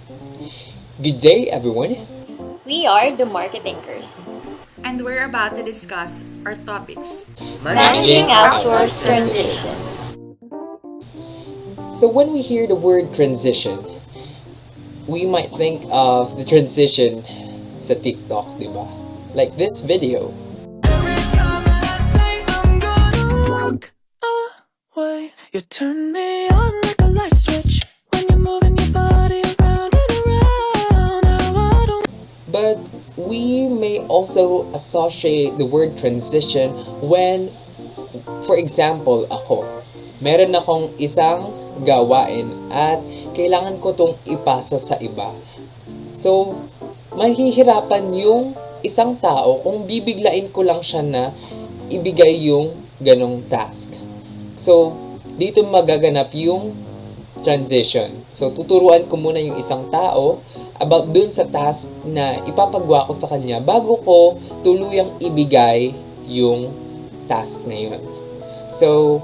Good day, everyone. We are the marketinkers. And we're about to discuss our topics. Managing Managing outsource outsource transitions. So, when we hear the word transition, we might think of the transition sa TikTok, di ba? Like this video. Every time that I say I'm gonna walk away, you turn me on like a light switch. When you're moving your body around and around, now I don't. But we may also associate the word transition when, for example, meron akong isang gawain at kailangan ko tong ipasa sa iba. So, mahihirapan yung isang tao kung bibiglain ko lang siya na ibigay yung ganong task. So, dito magaganap yung transition. So, tuturuan ko muna yung isang tao about dun sa task na ipapagawa ko sa kanya bago ko tuluyang ibigay yung task na yun. So,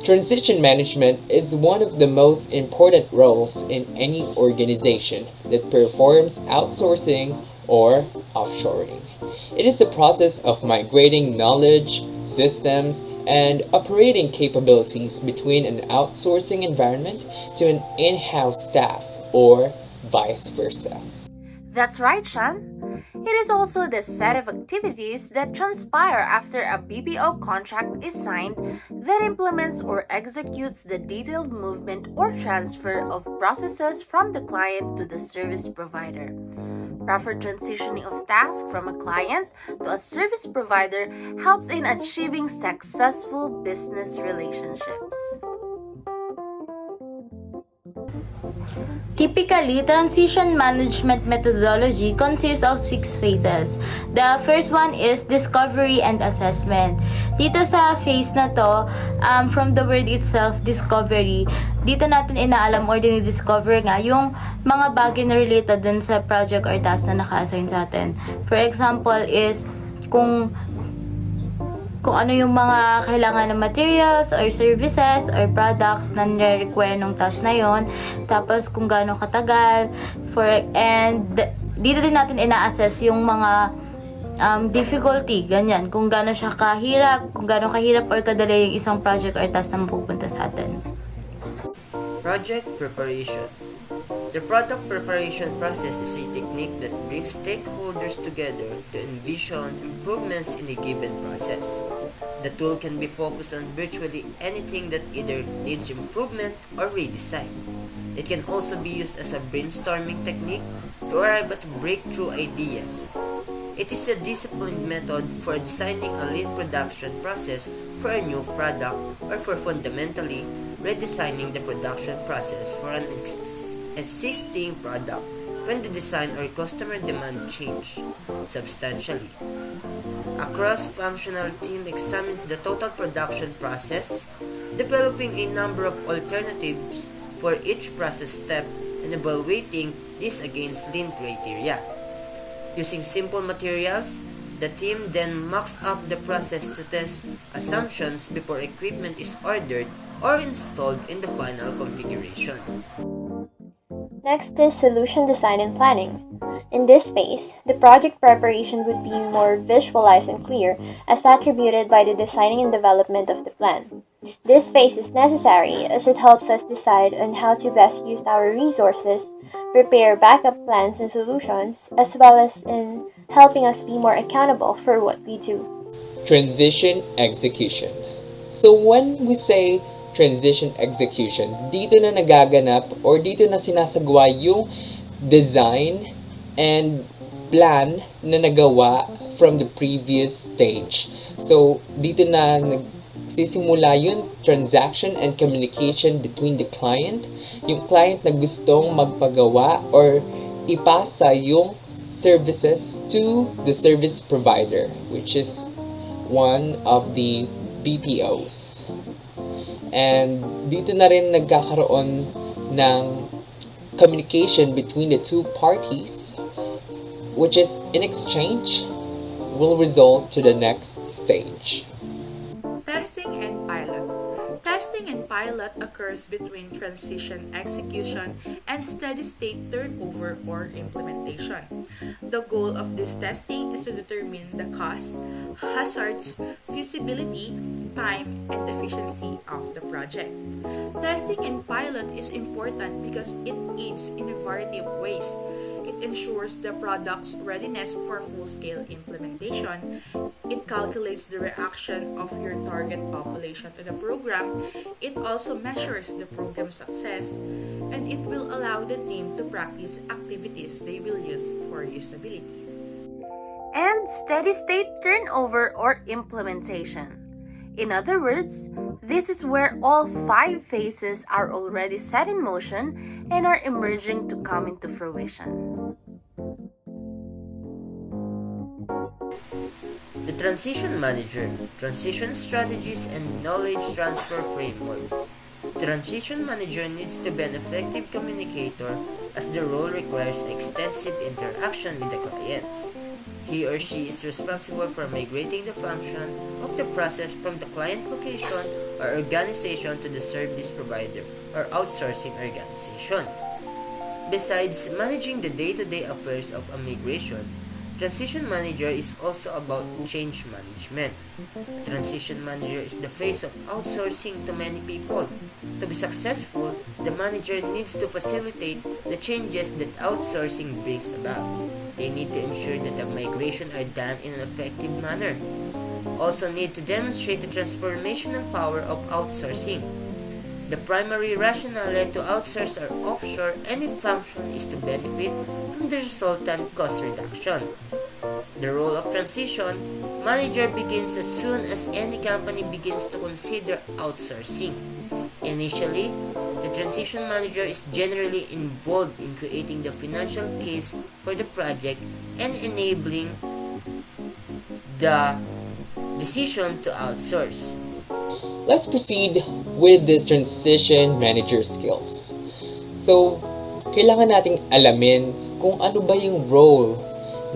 transition management is one of the most important roles in any organization that performs outsourcing or offshoring. It is the process of migrating knowledge, systems, and operating capabilities between an outsourcing environment to an in-house staff or vice versa. That's right, Sean. It is also the set of activities that transpire after a BPO contract is signed that implements or executes the detailed movement or transfer of processes from the client to the service provider. Proper transitioning of tasks from a client to a service provider helps in achieving successful business relationships. Typically, transition management methodology consists of 6 phases. The first one is discovery and assessment. Dito sa phase na to, from the word itself, discovery, dito natin inaalam or dinidiscover nga yung mga bagay na related dun sa project or task na naka-assign sa atin. For example is, kung ano yung mga kailangan ng materials or services or products na nire-require ng task na yon, tapos kung gaano katagal, and dito din natin ina-assess yung mga difficulty, ganyan, kung gaano siya kahirap, kung gaano kahirap or kadali yung isang project or task na mapupunta sa atin. Project preparation. The product preparation process is a technique that brings stakeholders together to envision improvements in a given process. The tool can be focused on virtually anything that either needs improvement or redesign. It can also be used as a brainstorming technique to arrive at breakthrough ideas. It is a disciplined method for designing a lean production process for a new product or for fundamentally redesigning the production process for an existing product when the design or customer demand change substantially. A cross-functional team examines the total production process, developing a number of alternatives for each process step and evaluating this against lean criteria. Using simple materials, the team then mocks up the process to test assumptions before equipment is ordered or installed in the final configuration. Next is solution design and planning. In this phase, the project preparation would be more visualized and clear as attributed by the designing and development of the plan. This phase is necessary as it helps us decide on how to best use our resources, prepare backup plans and solutions, as well as in helping us be more accountable for what we do. Transition execution. So when we say transition execution, dito na nagaganap or dito na sinasagawa yung design and plan na nagawa from the previous stage. So dito na nagsisimula yung transaction and communication between the client, yung client na gustong magpagawa or ipasa yung services to the service provider, which is one of the BPOs. And dito na rin nagkakaroon ng communication between the two parties, which is in exchange will result to the next stage. Testing and pilot. Testing and pilot occurs between transition execution and steady state turnover or implementation. The goal of this testing is to determine the costs, hazards, feasibility, time, and efficiency of the project. Testing in pilot is important because it aids in a variety of ways. It ensures the product's readiness for full-scale implementation. It calculates the reaction of your target population to the program. It also measures the program success, and it will allow the team to practice activities they will use for usability. And steady state turnover or implementation. In other words, this is where all five phases are already set in motion and are emerging to come into fruition. The Transition Manager, Transition Strategies and Knowledge Transfer Framework. The Transition Manager needs to be an effective communicator as the role requires extensive interaction with the clients. He or she is responsible for migrating the function of the process from the client location or organization to the service provider or outsourcing organization. Besides managing the day-to-day affairs of a migration, Transition Manager is also about change management. A Transition Manager is the face of outsourcing to many people. To be successful, the manager needs to facilitate the changes that outsourcing brings about. They need to ensure that the migration are done in an effective manner. Also need to demonstrate the transformational power of outsourcing. The primary rationale to outsource or offshore any function is to benefit from the resultant cost reduction. The role of transition manager begins as soon as any company begins to consider outsourcing. Initially, the transition manager is generally involved in creating the financial case for the project and enabling the decision to outsource. Let's proceed with the transition manager skills. So, kailangan nating alamin kung ano ba yung role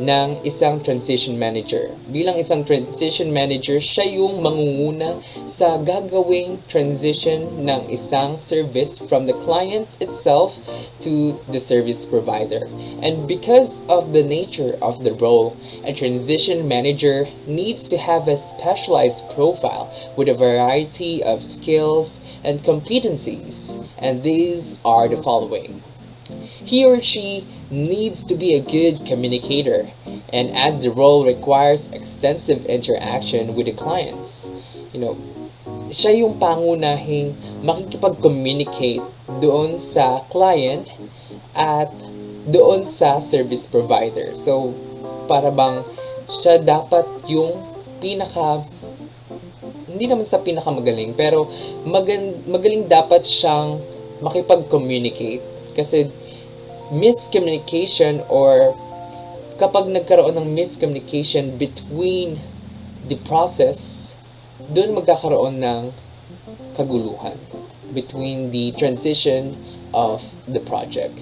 ng isang transition manager. Bilang isang transition manager, siya yung mangunguna sa gagawing transition ng isang service from the client itself to the service provider. And because of the nature of the role, a transition manager needs to have a specialized profile with a variety of skills and competencies. And these are the following. He or she needs to be a good communicator, and as the role requires extensive interaction with the clients, siya yung pangunahing makikipag-communicate doon sa client at doon sa service provider. So, para bang siya dapat yung hindi naman sa pinakamagaling, pero magaling dapat siyang makipag-communicate. Kasi miscommunication or kapag nagkaroon ng miscommunication between the process, doon magkakaroon ng kaguluhan between the transition of the project.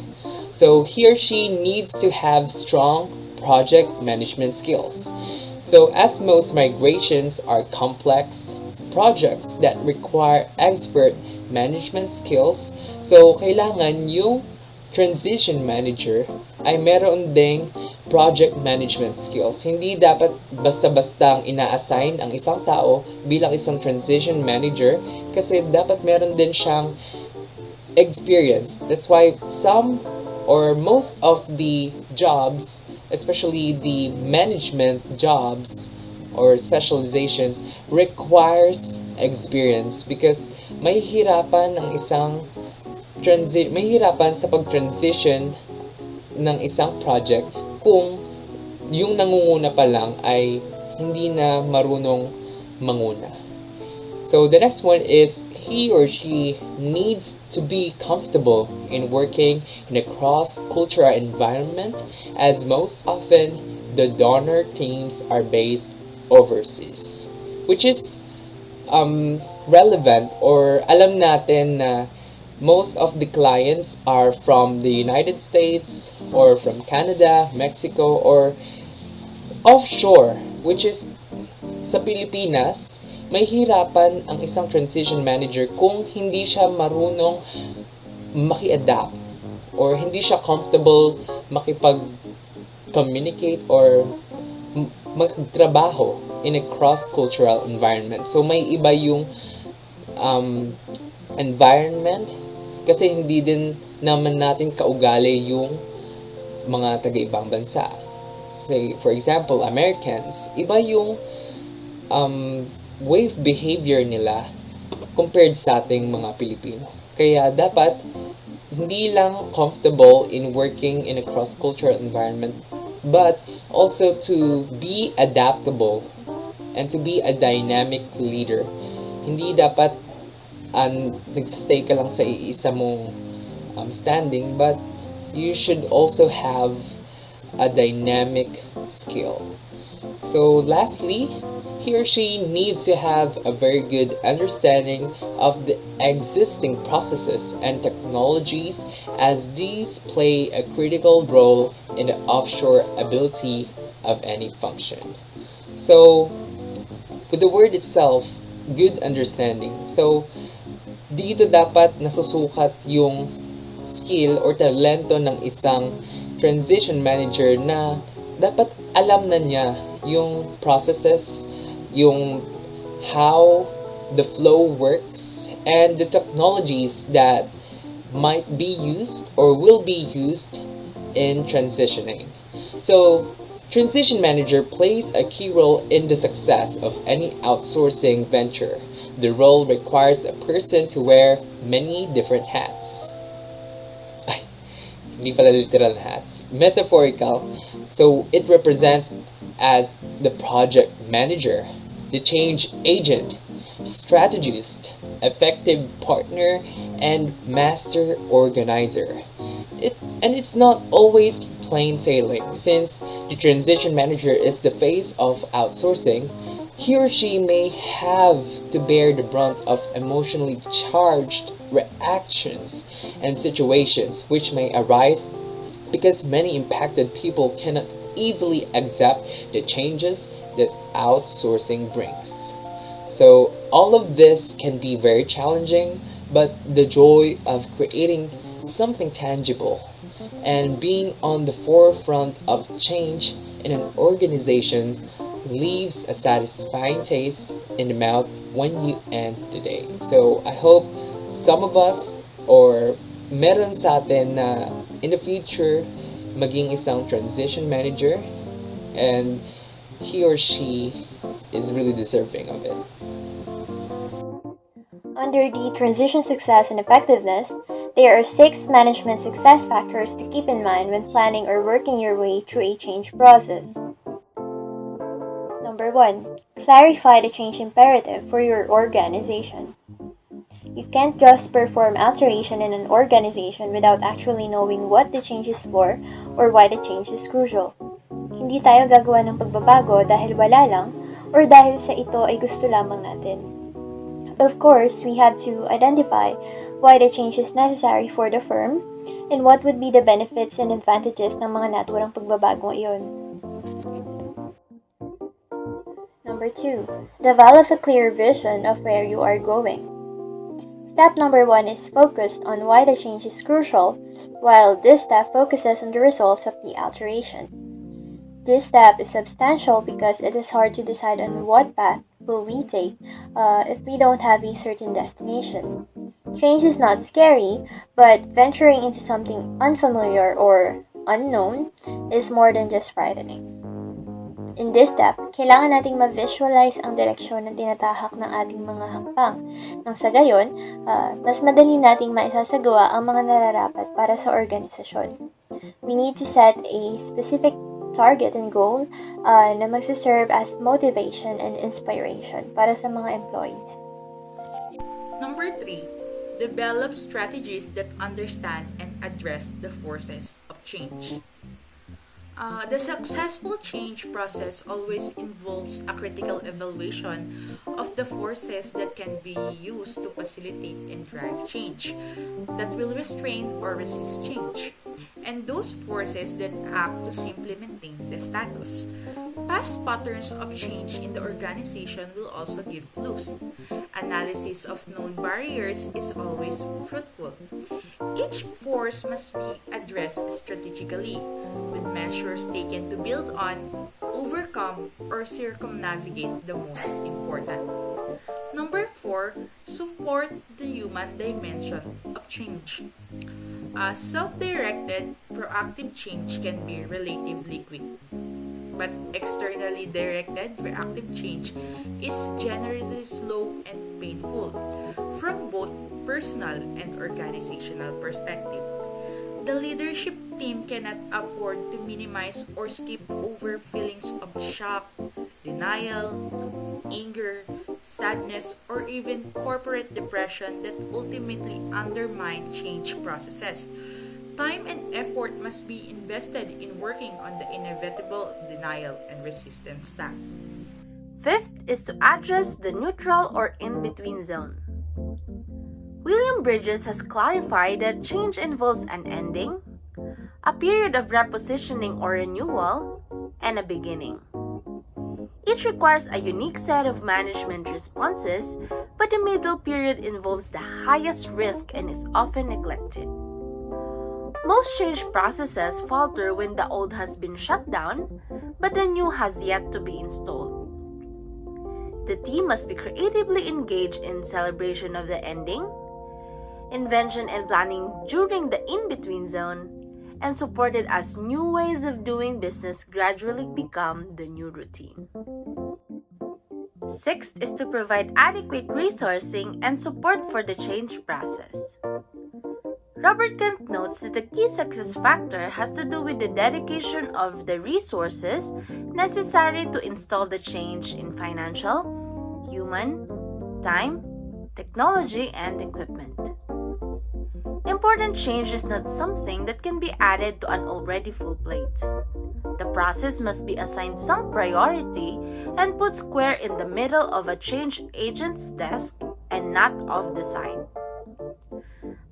So he or she needs to have strong project management skills. So as most migrations are complex projects that require expert management skills, so kailangan yung transition manager ay meron ding project management skills. Hindi dapat basta-bastang ina-assign ang isang tao bilang isang transition manager kasi dapat meron din siyang experience. That's why some or most of the jobs, especially the management jobs or specializations, requires experience because mahihirapan sa pag-transition ng isang project kung yung nangunguna pa lang ay hindi na marunong manguna. So the next one is he or she needs to be comfortable in working in a cross-cultural environment, as most often the donor teams are based overseas, which is relevant, or alam natin na most of the clients are from the United States or from Canada, Mexico, or offshore, which is sa Pilipinas, may hirapan ang isang transition manager kung hindi siya marunong maki-adapt or hindi siya comfortable makipag-communicate or magtrabaho in a cross-cultural environment. So may iba yung um, environment kasi hindi din naman natin kaugali yung mga taga-ibang bansa. Say, for example, Americans, iba yung way of behavior nila compared sa ating mga Pilipino. Kaya dapat hindi lang comfortable in working in a cross-cultural environment, but also to be adaptable and to be a dynamic leader. Hindi dapat nagstay ka lang sa iisa mong standing, but you should also have a dynamic skill. So lastly, he or she needs to have a very good understanding of the existing processes and technologies as these play a critical role in the offshore ability of any function. So with the word itself, good understanding. So dito dapat nasusukat yung skill or talento ng isang transition manager na dapat alam na niya yung processes, yung how the flow works, and the technologies that might be used or will be used in transitioning. So, transition manager plays a key role in the success of any outsourcing venture. The role requires a person to wear many different hats. Ay, hindi pala literal na hats. Metaphorical. So, it represents as the project manager, the change agent, strategist, effective partner, and master organizer. It's not always plain sailing, since the transition manager is the face of outsourcing. He or she may have to bear the brunt of emotionally charged reactions and situations which may arise because many impacted people cannot easily accept the changes that outsourcing brings. So, all of this can be very challenging, but the joy of creating something tangible and being on the forefront of change in an organization leaves a satisfying taste in the mouth when you end the day. So, I hope some of us or meron sa atin na in the future maging isang transition manager and he or she is really deserving of it. Under the transition success and effectiveness, there are 6 management success factors to keep in mind when planning or working your way through a change process. Number 1. Clarify the change imperative for your organization. You can't just perform alteration in an organization without actually knowing what the change is for or why the change is crucial. Hindi tayo gagawa ng pagbabago dahil wala lang or dahil sa ito ay gusto lamang natin. Of course, we have to identify why the change is necessary for the firm and what would be the benefits and advantages ng mga naturang pagbabagong iyon. Number 2. Develop a clear vision of where you are going. Step number 1 is focused on why the change is crucial, while this step focuses on the results of the alteration. This step is substantial because it is hard to decide on what path will we take if we don't have a certain destination. Change is not scary, but venturing into something unfamiliar or unknown is more than just frightening. In this step, kailangan nating ma-visualize ang direksyon na tinatahak ng ating mga hakbang. Nang sa gayon, mas madali nating maisasagawa ang mga nararapat para sa organisasyon. We need to set a specific target and goal na magsiserve as motivation and inspiration para sa mga employees. Number 3, develop strategies that understand and address the forces of change. The successful change process always involves a critical evaluation of the forces that can be used to facilitate and drive change, that will restrain or resist change, and those forces that act to simply maintain the status. Past patterns of change in the organization will also give clues. Analysis of known barriers is always fruitful. Each force must be addressed strategically, with measures taken to build on, overcome, or circumnavigate the most important. Number 4, support the human dimension of change. Self-directed, proactive change can be relatively quick, but externally directed, reactive change is generally slow and painful from both personal and organizational perspective. The leadership team cannot afford to minimize or skip over feelings of shock, denial, anger, sadness, or even corporate depression that ultimately undermine change processes. Time and effort must be invested in working on the inevitable denial and resistance step. Fifth is to address the neutral or in-between zone. William Bridges has clarified that change involves an ending, a period of repositioning or renewal, and a beginning. Each requires a unique set of management responses, but the middle period involves the highest risk and is often neglected. Most change processes falter when the old has been shut down, but the new has yet to be installed. The team must be creatively engaged in celebration of the ending, invention and planning during the in-between zone, and supported as new ways of doing business gradually become the new routine. Sixth is to provide adequate resourcing and support for the change process. Robert Kent notes that the key success factor has to do with the dedication of the resources necessary to install the change in financial, human, time, technology, and equipment. Important change is not something that can be added to an already full plate. The process must be assigned some priority and put square in the middle of a change agent's desk and not off the side.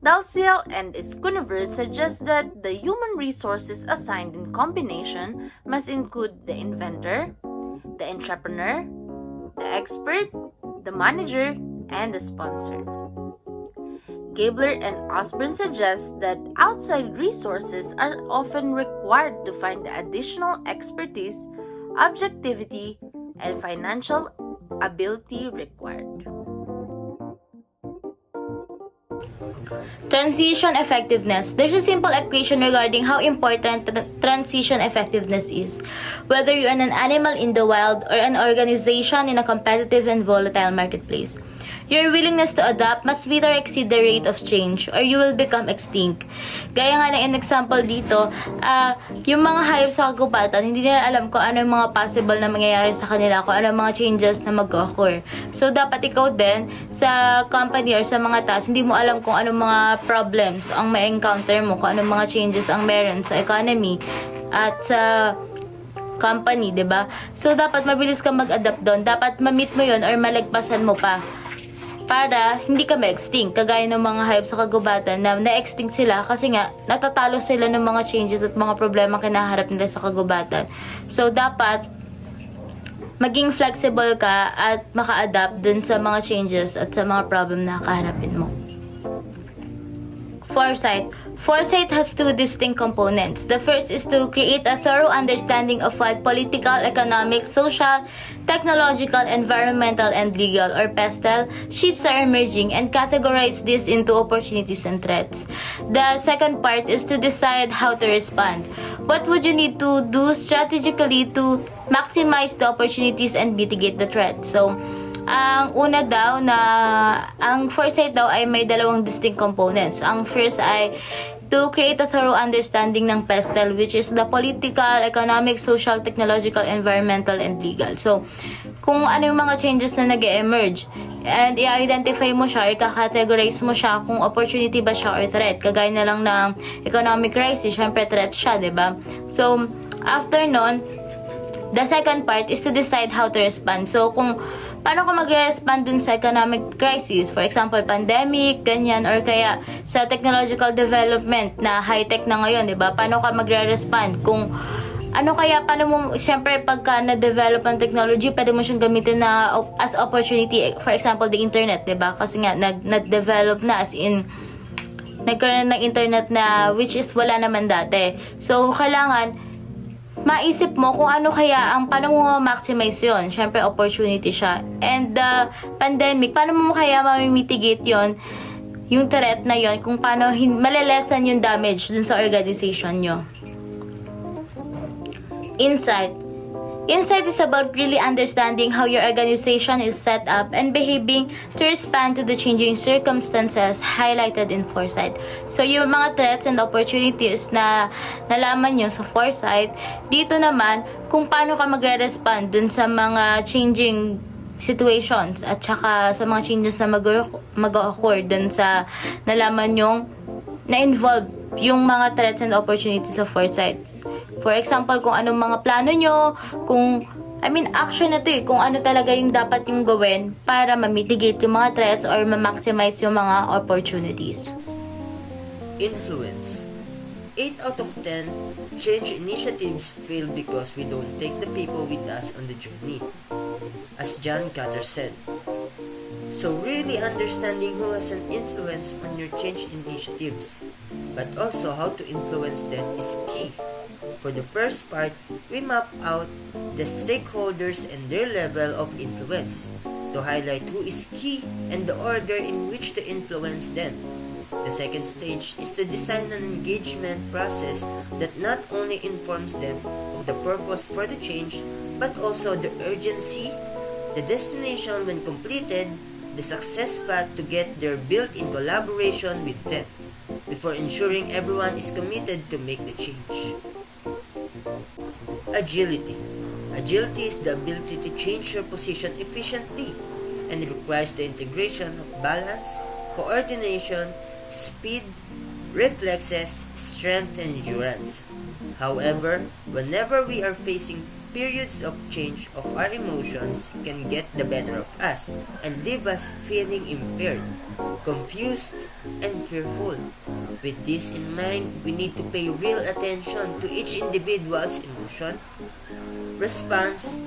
Dalziel and Schoonover suggest that the human resources assigned in combination must include the inventor, the entrepreneur, the expert, the manager, and the sponsor. Gabler and Osborne suggest that outside resources are often required to find the additional expertise, objectivity, and financial ability required. Transition effectiveness. There's a simple equation regarding how important transition effectiveness is. Whether you're an animal in the wild or an organization in a competitive and volatile marketplace, your willingness to adapt must meet or exceed the rate of change or you will become extinct. Gaya nga ng example dito, yung mga hayop sa kagubatan, hindi nila alam kung ano yung mga possible na mangyayari sa kanila, kung ano yung mga changes na mag-occur. So, dapat ikaw din sa company or sa mga task, hindi mo alam kung ano mga problems ang ma-encounter mo, kung ano mga changes ang meron sa economy at sa company, 'di ba? So, dapat mabilis ka mag-adapt doon. Dapat ma-meet mo yon or malagpasan mo pa para hindi ka ma-extinct. Kagaya ng mga hayop sa kagubatan na na-extinct sila kasi nga natatalo sila ng mga changes at mga problema kinaharap nila sa kagubatan. So, dapat maging flexible ka at maka-adapt dun sa mga changes at sa mga problem na kaharapin mo. Foresight. Foresight has two distinct components. The first is to create a thorough understanding of what political, economic, social, technological, environmental, and legal, or PESTEL, shifts are emerging and categorize this into opportunities and threats. The second part is to decide how to respond. What would you need to do strategically to maximize the opportunities and mitigate the threats? So, ang una daw na, ang foresight daw ay may dalawang distinct components. Ang first ay to create a thorough understanding ng PESTEL, which is the political, economic, social, technological, environmental, and legal. So, kung ano yung mga changes na nag-emerge, and i-identify mo siya, i-categorize mo siya kung opportunity ba siya or threat. Kagaya na lang ng economic crisis, syempre threat siya, diba? So, after nun, the second part is to decide how to respond. So, kung paano ka mag-respond dun sa economic crisis, for example, pandemic, ganyan, or kaya sa technological development na high-tech na ngayon, di ba? Paano ka magre-respond kung paano mo, syempre, pagka na-develop ang technology, pwede mo siyang gamitin na as opportunity, for example, the internet, di ba? Kasi nga, nag-develop na, as in, nagkaroon ng internet na, which is wala naman dati. So, kailangan, maisip mo kung ano kaya paano mo maximize yon. Syempre, opportunity siya. And the pandemic, paano mo kaya mamimitigate yon, yung threat na yon, kung paano malelesan yung damage dun sa organization nyo. Insight. Insight is about really understanding how your organization is set up and behaving to respond to the changing circumstances highlighted in foresight. So, yung mga threats and opportunities na nalaman nyo sa foresight, dito naman, kung paano ka magre-respond dun sa mga changing situations at saka sa mga changes na mag-occur dun sa nalaman nyong na-involve yung mga threats and opportunities sa foresight. For example, kung anong mga plano nyo, action na to kung ano talaga yung dapat yung gawin para ma-mitigate yung mga threats or ma-maximize yung mga opportunities. Influence. 8 out of 10 change initiatives fail because we don't take the people with us on the journey, as John Carter said. So really understanding who has an influence on your change initiatives, but also how to influence them is key. For the first part, we map out the stakeholders and their level of influence to highlight who is key and the order in which to influence them. The second stage is to design an engagement process that not only informs them of the purpose for the change, but also the urgency, the destination when completed, the success path to get there built in collaboration with them, before ensuring everyone is committed to make the change. Agility. Agility is the ability to change your position efficiently, and it requires the integration of balance, coordination, speed, reflexes, strength, and endurance. However, whenever we are facing periods of change of our emotions can get the better of us and leave us feeling impaired, confused, and fearful. With this in mind, we need to pay real attention to each individual's emotion, response,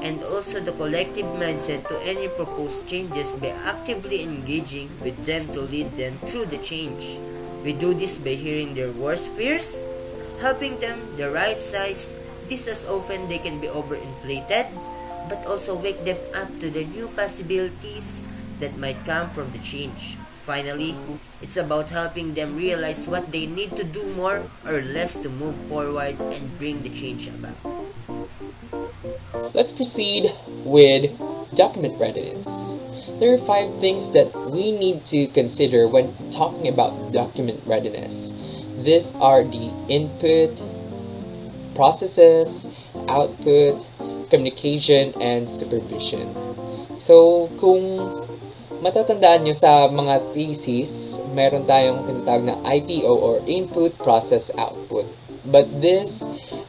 and also the collective mindset to any proposed changes by actively engaging with them to lead them through the change. We do this by hearing their worst fears, helping them the right size. This as often they can be overinflated, but also wake them up to the new possibilities that might come from the change. Finally, it's about helping them realize what they need to do more or less to move forward and bring the change about. Let's proceed with document readiness. There are 5 things that we need to consider when talking about document readiness. These are the input, processes, output, communication, and supervision. So, kung matatandaan nyo sa mga thesis, meron tayong tinatawag na IPO or input, process, output. But this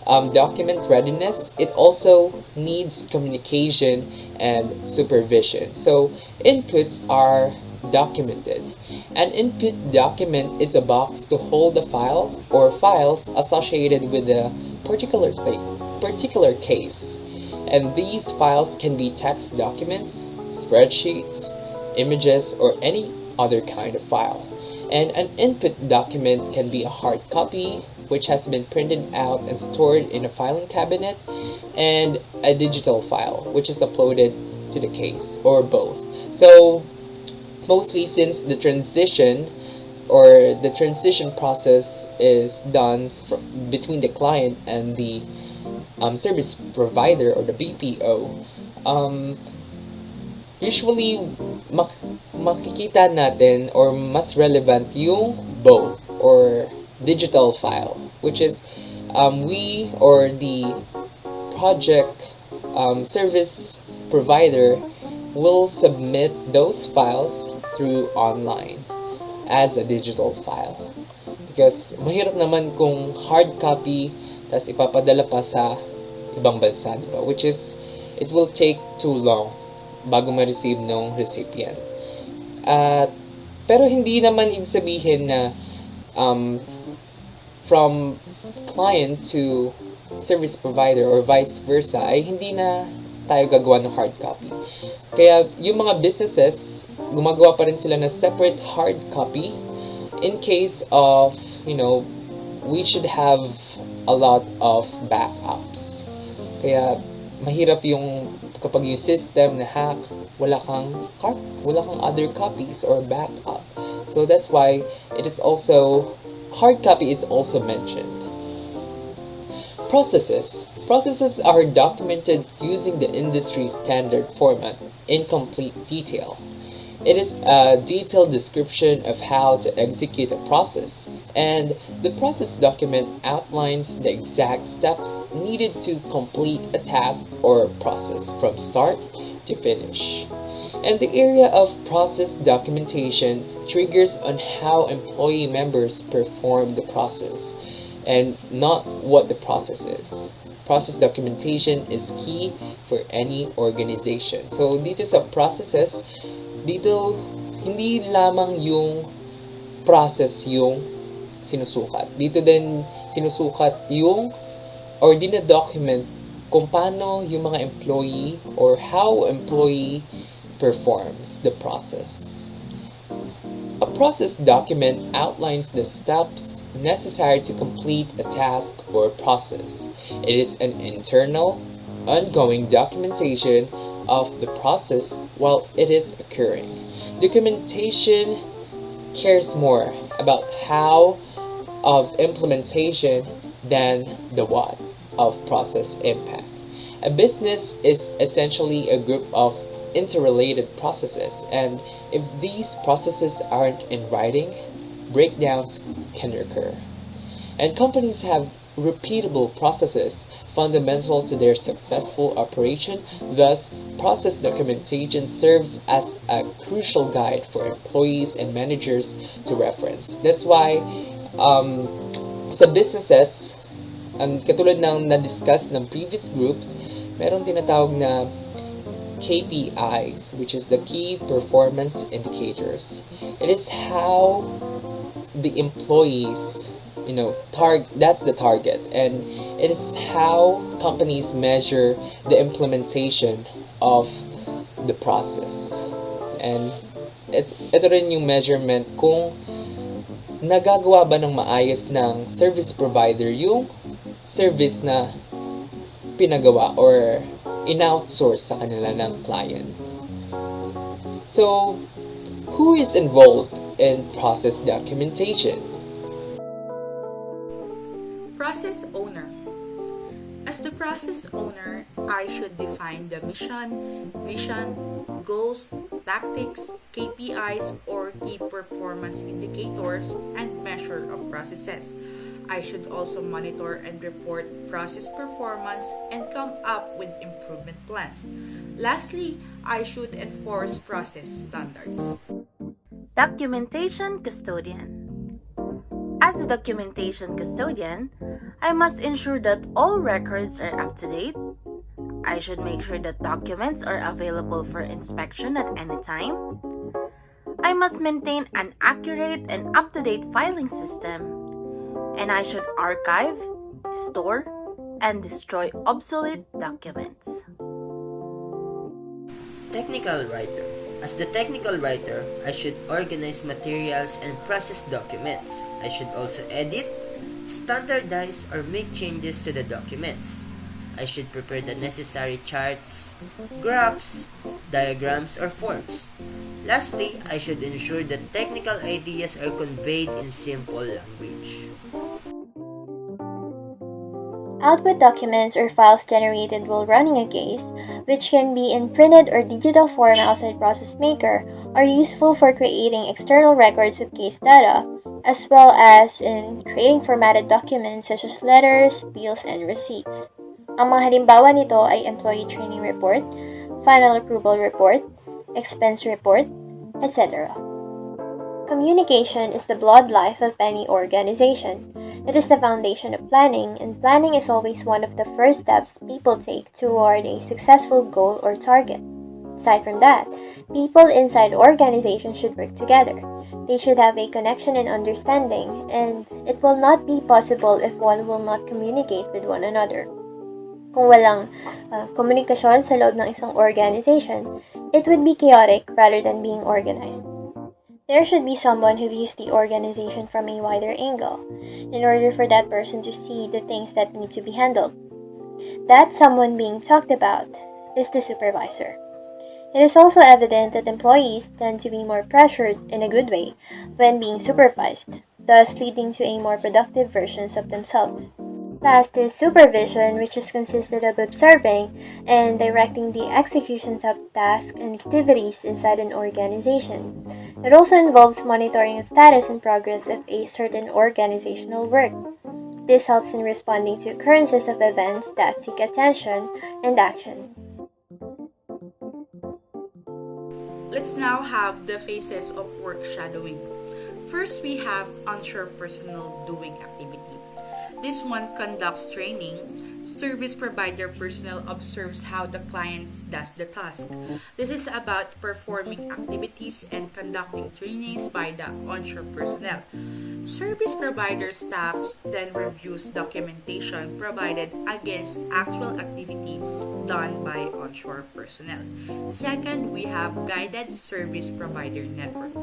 document readiness, it also needs communication and supervision. So, inputs are documented. An input document is a box to hold a file or files associated with a particular case. And these files can be text documents, spreadsheets, images, or any other kind of file. And an input document can be a hard copy, which has been printed out and stored in a filing cabinet, and a digital file, which is uploaded to the case, or both. So, mostly since the transition process is done between the client and the service provider or the BPO, usually makikita natin or mas relevant yung both or digital file, which is we or the project service provider will submit those files through online as a digital file. Because mahirap naman kung hard copy tas ipapadala pa sa ibang bansa, diba? Which is, it will take too long bago ma-receive ng recipient. At pero hindi naman ibig sabihin na um, from client to service provider or vice versa ay hindi na tayo gagawa ng hard copy. Kaya yung mga businesses, gumagawa pa rin sila ng separate hard copy in case of, we should have a lot of backups. Kaya mahirap yung kapag yung system na hack, wala kang other copies or backup. So that's why it is also hard copy is also mentioned. Processes are documented using the industry standard format in complete detail. It is a detailed description of how to execute a process, and the process document outlines the exact steps needed to complete a task or process from start to finish. And the area of process documentation triggers on how employee members perform the process and not what the process is. Process documentation is key for any organization. So dito sa processes, dito hindi lamang yung process yung sinusukat. Dito din sinusukat yung or dina-document kung paano yung mga employee or how employee performs the process. A process document outlines the steps necessary to complete a task or process. It is an internal, ongoing documentation of the process while it is occurring. Documentation cares more about how of implementation than the what of process impact. A business is essentially a group of interrelated processes, and if these processes aren't in writing, breakdowns can occur. And companies have repeatable processes fundamental to their successful operation. Thus, process documentation serves as a crucial guide for employees and managers to reference. That's why sa businesses, katulad ng na-discuss ng previous groups, meron tinatawag na KPIs, which is the key performance indicators. It is how the employees, that's the target, and it is how companies measure the implementation of the process. And ito rin yung measurement kung nagagawa ba ng maayos ng service provider yung service na pinagawa or in-outsource sa kanila ng client. So, who is involved in process documentation? Process owner. As the process owner, I should define the mission, vision, goals, tactics, KPIs, or key performance indicators, and measure of processes. I should also monitor and report process performance and come up with improvement plans. Lastly, I should enforce process standards. Documentation custodian. As a documentation custodian, I must ensure that all records are up to date. I should make sure that documents are available for inspection at any time. I must maintain an accurate and up-to-date filing system. And I should archive, store, and destroy obsolete documents. Technical writer. As the technical writer, I should organize materials and process documents. I should also edit, standardize, or make changes to the documents. I should prepare the necessary charts, graphs, diagrams, or forms. Lastly, I should ensure that technical ideas are conveyed in simple language. Output documents or files generated while running a case, which can be in printed or digital form outside Process Maker, are useful for creating external records of case data, as well as in creating formatted documents such as letters, bills, and receipts. Ang mga halimbawa nito ay Employee Training Report, Final Approval Report, Expense Report, etc. Communication is the blood life of any organization. It is the foundation of planning, and planning is always one of the first steps people take toward a successful goal or target. Aside from that, people inside organizations should work together. They should have a connection and understanding, and it will not be possible if one will not communicate with one another. Kung walang komunikasyon sa loob ng isang organization, it would be chaotic rather than being organized. There should be someone who views the organization from a wider angle, in order for that person to see the things that need to be handled. That someone being talked about is the supervisor. It is also evident that employees tend to be more pressured in a good way when being supervised, thus leading to a more productive versions of themselves. Last is supervision, which is consisted of observing and directing the executions of tasks and activities inside an organization. It also involves monitoring of status and progress of a certain organizational work. This helps in responding to occurrences of events that seek attention and action. Let's now have the phases of work shadowing. First, we have onshore personnel doing activity. This one conducts training. Service provider personnel observes how the client does the task. This is about performing activities and conducting trainings by the onshore personnel. Service provider staff then reviews documentation provided against actual activity done by onshore personnel. Second, we have guided service provider network.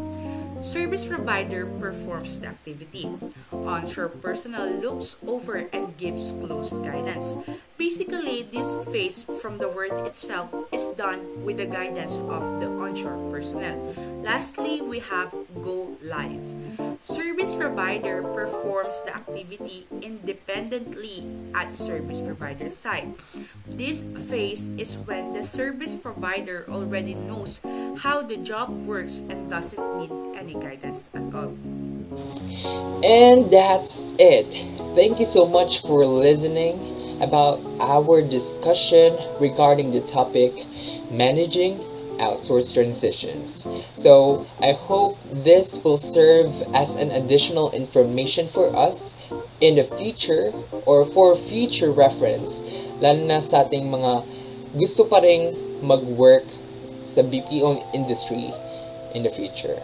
Service provider performs the activity. Onshore personnel looks over and gives close guidance. Basically, this phase from the word itself is done with the guidance of the onshore personnel. Lastly, we have go live. Service provider performs the activity independently at service provider side. This phase is when the service provider already knows how the job works and doesn't need any guidance at all. And that's it. Thank you so much for listening about our discussion regarding the topic managing outsource transitions. So I hope this will serve as an additional information for us in the future or for future reference, lalo na sa ating mga gusto pa ring mag-work sa BPO industry in the future.